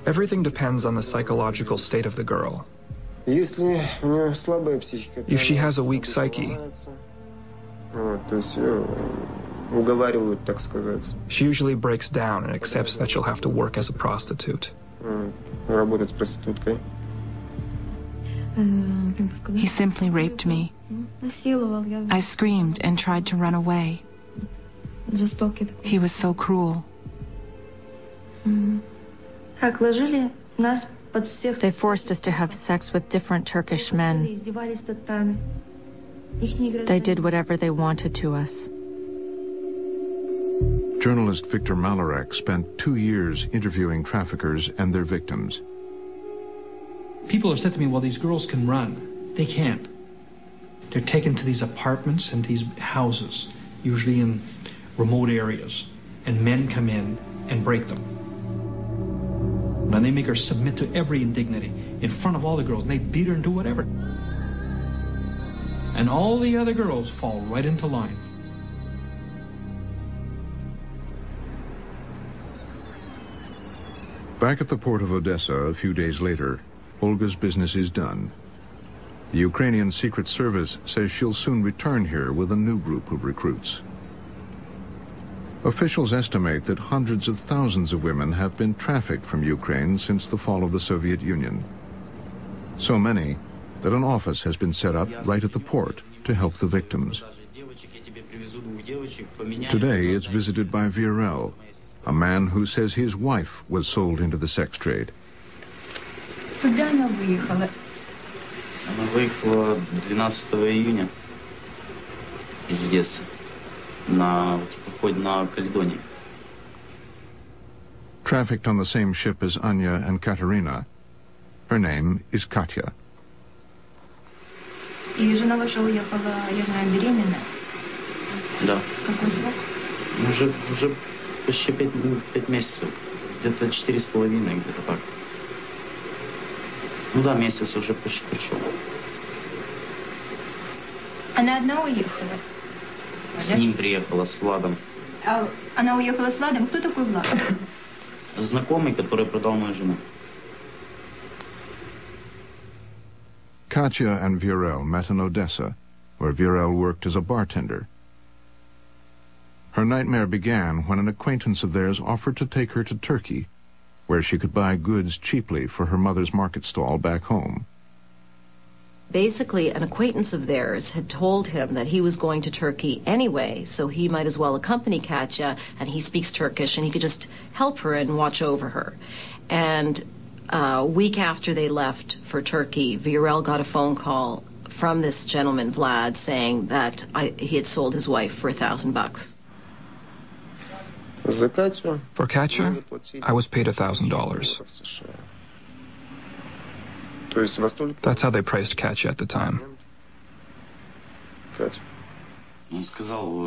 Everything depends on the psychological state of the girl. If she has a weak psyche, she usually breaks down and accepts that she'll have to work as a prostitute. He simply raped me. I screamed and tried to run away. He was so cruel. They forced us to have sex with different Turkish men. They did whatever they wanted to us. Journalist Victor Malarek spent 2 years interviewing traffickers and their victims. People have said to me, well, these girls can run. They can't. They're taken to these apartments and these houses, usually in remote areas, and men come in and break them. And they make her submit to every indignity in front of all the girls, and they beat her and do whatever. And all the other girls fall right into line. Back at the port of Odessa a few days later, Olga's business is done. The Ukrainian Secret Service says she'll soon return here with a new group of recruits. Officials estimate that hundreds of thousands of women have been trafficked from Ukraine since the fall of the Soviet Union. So many that an office has been set up right at the port to help the victims. Today it's visited by Virel, a man who says his wife was sold into the sex trade. Когда она выехала? Она выехала 12 июня из Одессы на теплоходе на Каледонии. Trafficked on the same ship as Anya and Katerina, her name is Katya. И жена ваша уехала, я знаю, беременная. Да. Какой срок? Уже почти 5 месяцев, где-то 4,5, где-то так. Ну да, месяц уже почти пришел. Она одна уехала? С ним приехала, с Владом. А она уехала с Владом? Кто такой Влад? Знакомый, который продал мою жену. Katya and Virel met in Odessa, where Virel worked as a bartender. Her nightmare began when an acquaintance of theirs offered to take her to Turkey, where she could buy goods cheaply for her mother's market stall back home. Basically, an acquaintance of theirs had told him that he was going to Turkey anyway, so he might as well accompany Katya, and he speaks Turkish, and he could just help her and watch over her. And a week after they left for Turkey, Virel got a phone call from this gentleman, Vlad, saying that he had sold his wife for $1,000. For Katya, I was paid $1,000. That's how they priced Katya at the time.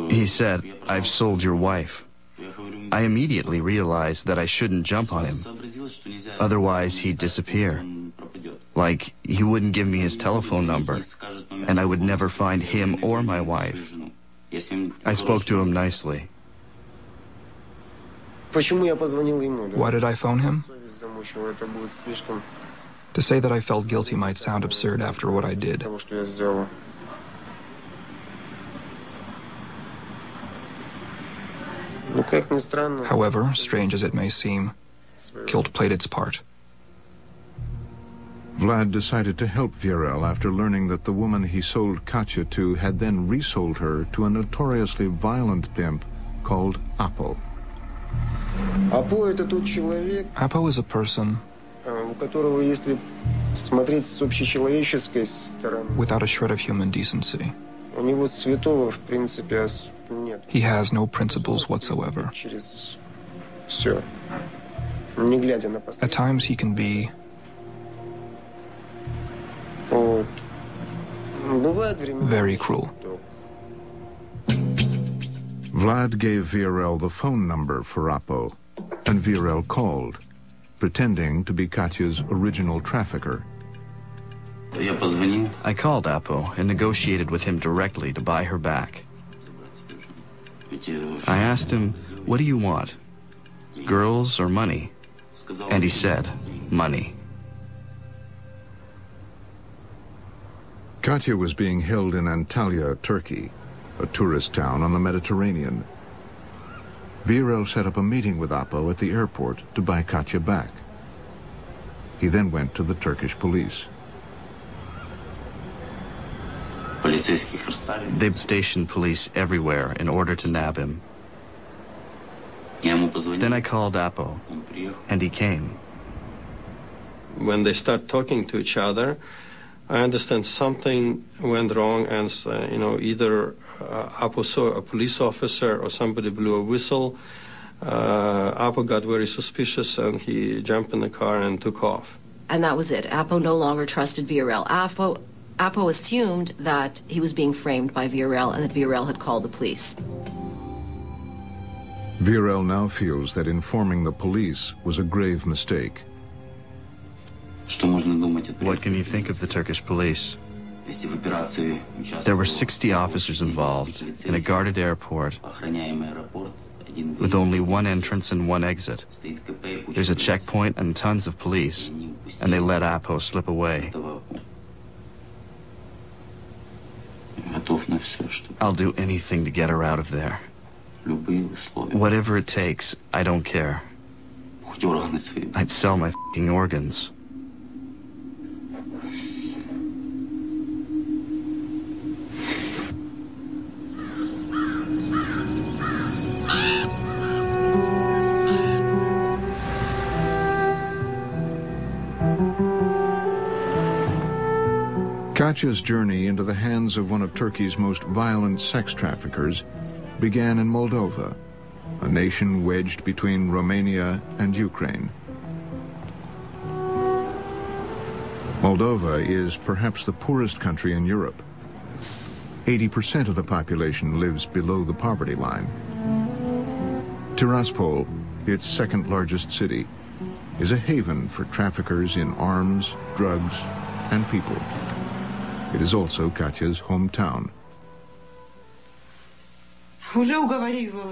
He said, "I've sold your wife." I immediately realized that I shouldn't jump on him. Otherwise, he'd disappear. Like, he wouldn't give me his telephone number, and I would never find him or my wife. I spoke to him nicely. Why did I phone him? To say that I felt guilty might sound absurd after what I did. However, strange as it may seem, guilt played its part. Vlad decided to help Virel after learning that the woman he sold Katya to had then resold her to a notoriously violent pimp called Apo. Apo is a person without a shred of human decency. He has no principles whatsoever. At times he can be very cruel. Vlad gave Virel the phone number for Apo, and Virel called, pretending to be Katya's original trafficker. I called Apo and negotiated with him directly to buy her back. I asked him, "What do you want?" girls or money? And he said, money. Katya was being held in Antalya, Turkey, a tourist town on the Mediterranean. Viorel set up a meeting with Apo at the airport to buy Katya back. He then went to the Turkish police. They've stationed police everywhere in order to nab him. Then I called Apo, and he came. When they start talking to each other, I understand something went wrong, and either Apo saw a police officer or somebody blew a whistle. Apo got very suspicious, and he jumped in the car and took off. And that was it. Apo no longer trusted Viorel. Apo assumed that he was being framed by Viorel and that Viorel had called the police. Viorel now feels that informing the police was a grave mistake. What can you think of the Turkish police? There were 60 officers involved in a guarded airport with only one entrance and one exit. There's a checkpoint and tons of police, and they let Apo slip away. I'll do anything to get her out of there. Whatever it takes, I don't care. I'd sell my f***ing organs. Katya's journey into the hands of one of Turkey's most violent sex traffickers began in Moldova, a nation wedged between Romania and Ukraine. Moldova is perhaps the poorest country in Europe. 80% of the population lives below the poverty line. Tiraspol, its second largest city, is a haven for traffickers in arms, drugs, and people. It is also Katya's hometown.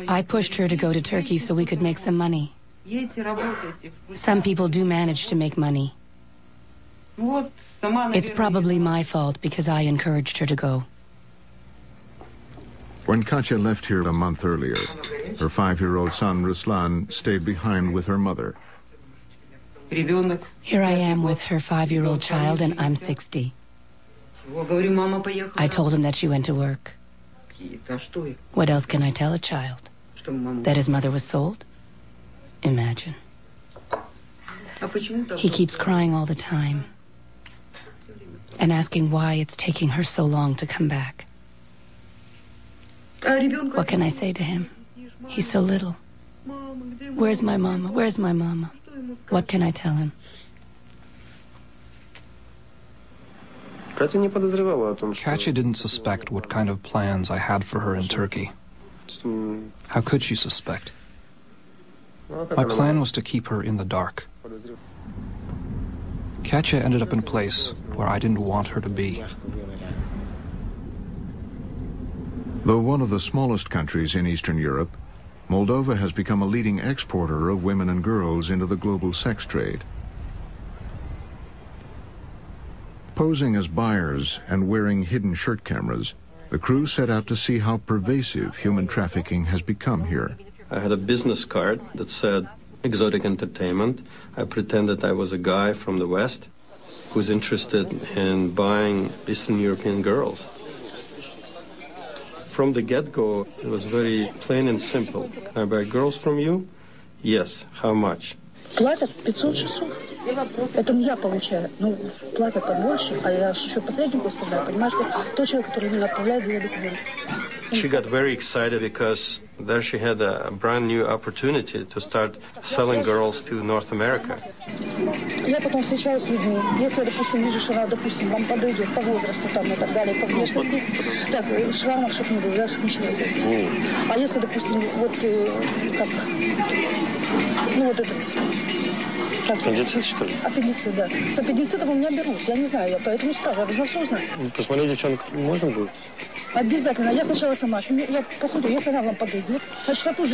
I pushed her to go to Turkey so we could make some money. Some people do manage to make money. It's probably my fault because I encouraged her to go. When Katya left here a month earlier, her 5-year-old son Ruslan stayed behind with her mother. Here I am with her 5-year-old child, and I'm 60. I told him that she went to work. What else can I tell a child? That his mother was sold? Imagine. He keeps crying all the time and asking why it's taking her so long to come back. What can I say to him? He's so little. Where's my mama? Where's my mama? What can I tell him? Katya didn't suspect what kind of plans I had for her in Turkey. How could she suspect? My plan was to keep her in the dark. Katya ended up in a place where I didn't want her to be. Though one of the smallest countries in Eastern Europe, Moldova has become a leading exporter of women and girls into the global sex trade. Posing as buyers and wearing hidden shirt cameras, the crew set out to see how pervasive human trafficking has become here. I had a business card that said exotic entertainment. I pretended I was a guy from the West who's interested in buying Eastern European girls. From the get-go, it was very plain and simple. Can I buy girls from you? Yes. How much? Платят 500 часов. Это я получаю. Ну, платят побольше, а я еще посреднику оставляю. Понимаешь, тот человек, который меня отправляет, делает документы. She got very excited because there she had a brand new opportunity to start selling girls to North America. Я потом встречаюсь с людьми. Если, допустим, вижу, что она, допустим, вам подойдет по возрасту там и так далее, по внешности, так, шрамов, чтобы не было, да, чтобы ничего не было. А если, допустим, вот как, ну вот этот... Аппендицит, что ли? Аппендицит, да. С аппендицитом у меня берут. Я не знаю, я поэтому спрашиваю. Я должна все узнать. Посмотреть девчонок можно будет? Обязательно. Я сначала сама. Я посмотрю, если она вам подойдет. Значит, я тут же